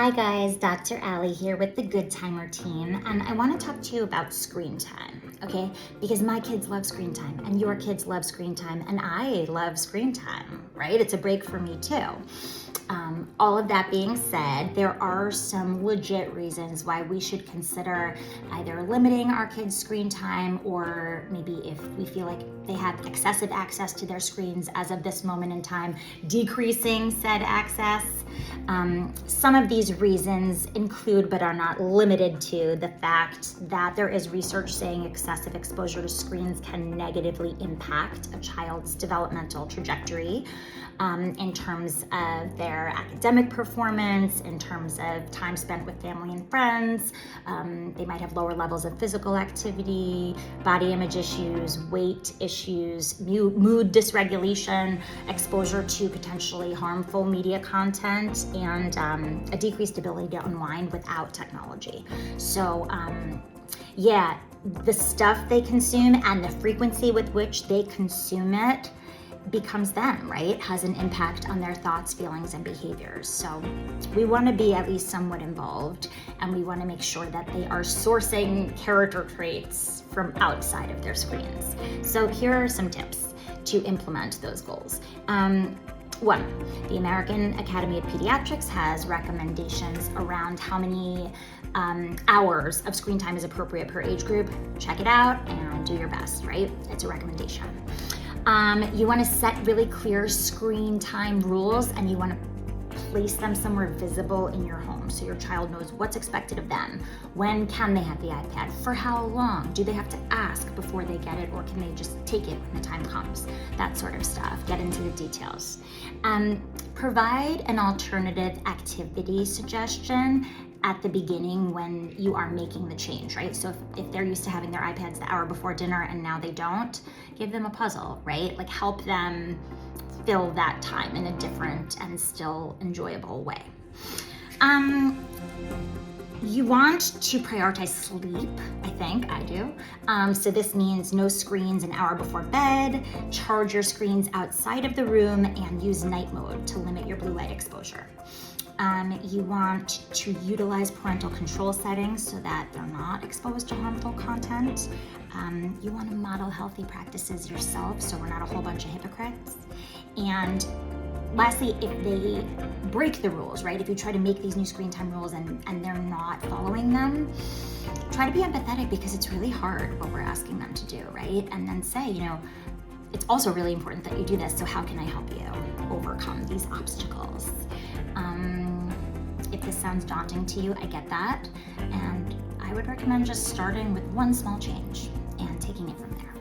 Hi guys, Dr. Allie here with the Good Time Routine, and I want to talk to you about screen time, okay? Because my kids love screen time, and your kids love screen time, and I love screen time, right? It's a break for me too. All of that being said, there are some legit reasons why we should consider either limiting our kids' screen time, or maybe if we feel like they have excessive access to their screens as of this moment in time, decreasing said access. Some of these reasons include, but are not limited to, the fact that there is research saying excessive exposure to screens can negatively impact a child's developmental trajectory in terms of their academic performance, in terms of time spent with family and friends. They might have lower levels of physical activity, body image issues, weight issues, mood dysregulation, exposure to potentially harmful media content, and a decreased ability to unwind without technology. So the stuff they consume and the frequency with which they consume it becomes them, right? Has an impact on their thoughts, feelings, and behaviors. So we want to be at least somewhat involved, and we want to make sure that they are sourcing character traits from outside of their screens. So here are some tips to implement those goals. One, the American Academy of Pediatrics has recommendations around how many hours of screen time is appropriate per age group. Check it out and do your best, right? It's a recommendation. You want to set really clear screen time rules, and you want to place them somewhere visible in your home so your child knows what's expected of them. When can they have the iPad? For how long? Do they have to ask before they get it, or can they just take it when the time comes? That sort of stuff. Get into the details. Provide an alternative activity suggestion at the beginning when you are making the change, right? So if they're used to having their iPads the hour before dinner and now they don't, give them a puzzle, right? Like, help them fill that time in a different and still enjoyable way. You want to prioritize sleep, I do. So this means no screens an hour before bed, charge your screens outside of the room, and use night mode to limit your blue light exposure. You want to utilize parental control settings so that they're not exposed to harmful content. You want to model healthy practices yourself so we're not a whole bunch of hypocrites. And lastly, if they break the rules, right? If you try to make these new screen time rules and they're not following them, try to be empathetic, because it's really hard what we're asking them to do, right? And then say, it's also really important that you do this, so how can I help you overcome these obstacles? If this sounds daunting to you, I get that. And I would recommend just starting with one small change and taking it from there.